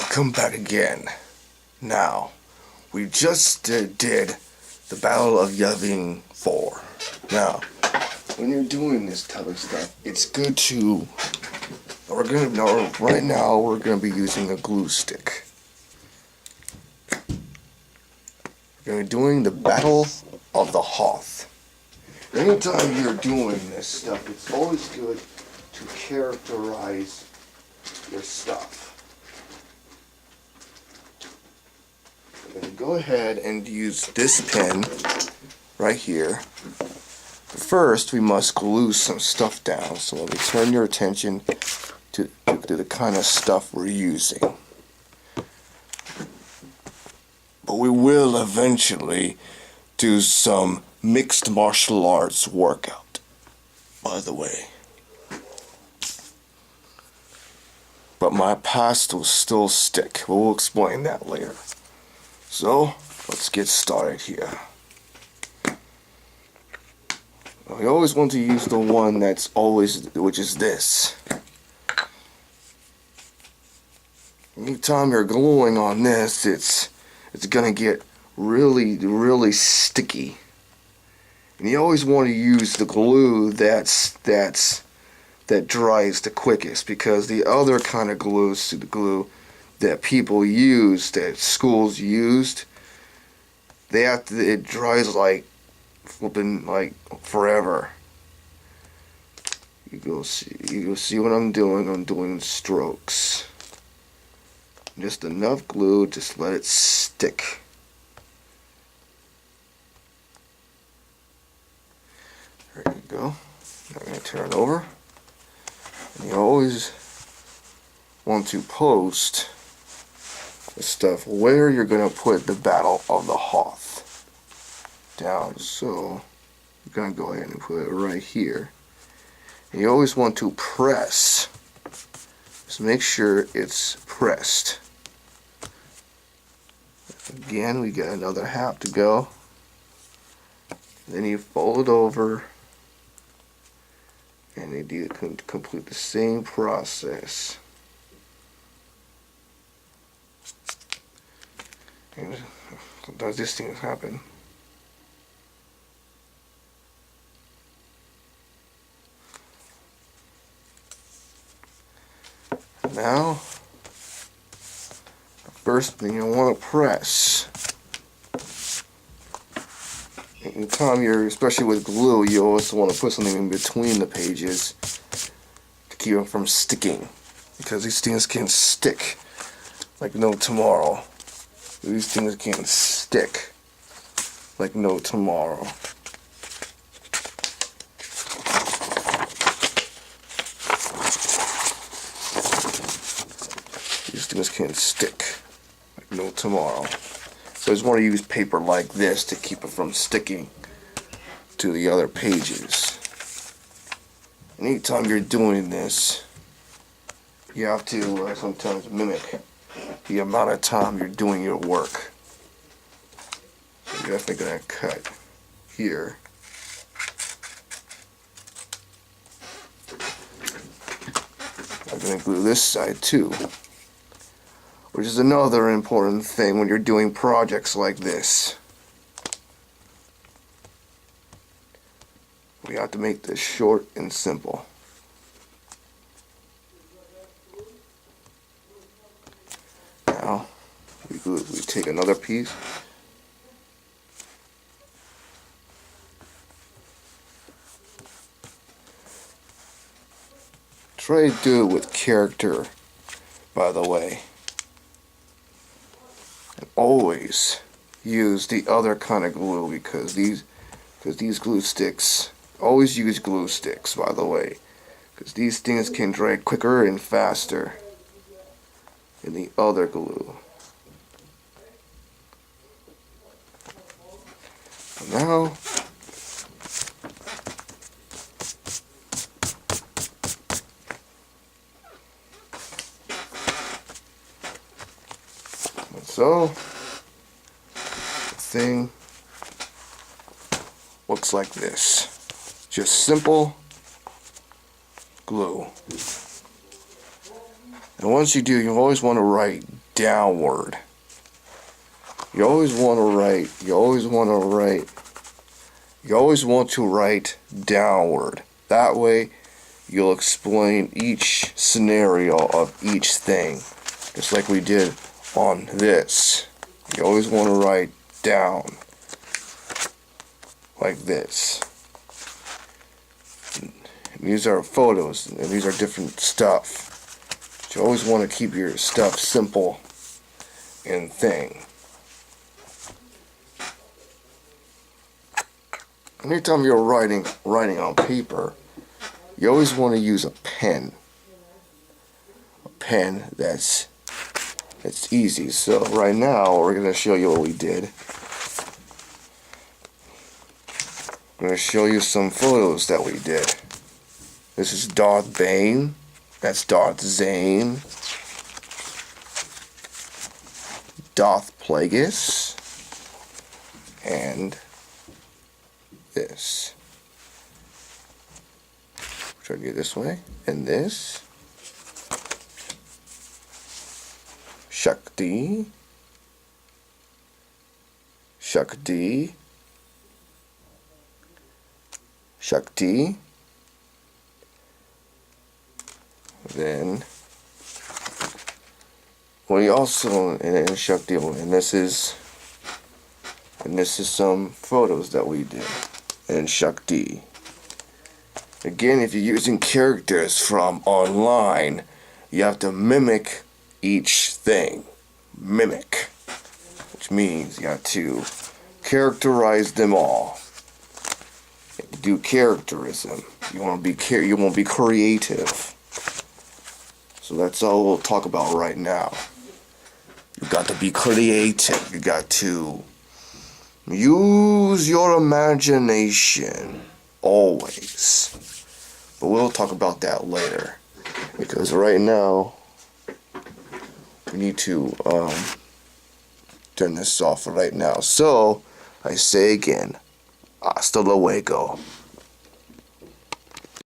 Welcome back again. Now, we just did the Battle of Yavin 4. Now, when you're doing this type of stuff, it's good to... right now, we're going to be using a glue stick. We're going to be doing the Battle of the Hoth. Anytime you're doing this stuff, it's always good to characterize your stuff. I'm going to go ahead and use this pen right here. But first, we must glue some stuff down. So let me turn your attention to the kind of stuff we're using. But we will eventually do some mixed martial arts workout, by the way. But my past will still stick. We'll explain that later. So, let's get started here. We always want to use the one which is this. Anytime you're gluing on this, it's gonna get really sticky. And you always want to use the glue that dries the quickest, because the other kind of glues, the glue that people use, that schools used, it dries like flipping like forever. You see what I'm doing. I'm doing strokes. Just enough glue, just let it stick. There you go. I'm going to turn it over. And you always want to post the stuff where you're going to put the Battle of the Hoth down. So you're going to go ahead and put it right here. And you always want to press. Just make sure it's pressed. Again, we got another half to go. Then you fold it over. And they do complete the same process. And sometimes these things happen. Now, first thing you want to press. Anytime especially with glue, you always want to put something in between the pages to keep them from sticking, because these things can stick like no tomorrow. These things can stick like no tomorrow. These things can stick like no tomorrow. So I just want to use paper like this to keep it from sticking to the other pages. Anytime you're doing this, you have to sometimes mimic the amount of time you're doing your work. So you're definitely going to cut here. I'm going to glue this side too, which is another important thing when you're doing projects like this. We have to make this short and simple. Now, we take another piece. Try to do it with character, by the way. And always use the other kind of glue, because these glue sticks, always use glue sticks, by the way, because these things can dry quicker and faster than the other glue. Now, so the thing looks like this. Just simple glue. And once you do, you always want to write downward. You always want to write downward. That way, you'll explain each scenario of each thing. Just like we did on this. You always want to write down. Like this. And these are photos, and these are different stuff. But you always want to keep your stuff simple and thing. Anytime you're writing on paper, you always want to use a pen. A pen that's easy. So right now we're going to show you what we did. I'm going to show you some photos that we did. This is Darth Bane. That's Darth Zane. Darth Plagueis. And this. Try to get this way. And this. Shakti. Shakti. Shakti. Then we also in Shakti, and this is some photos that we did in Shakti. Again, if you're using characters from online, you have to mimic each thing. Mimic, which means you have to characterize them all. Do characterism. You want to be creative. So that's all we'll talk about right now. You got to be creative. You got to use your imagination always. But we'll talk about that later, because right now we need to turn this off right now. So I say again, hasta luego.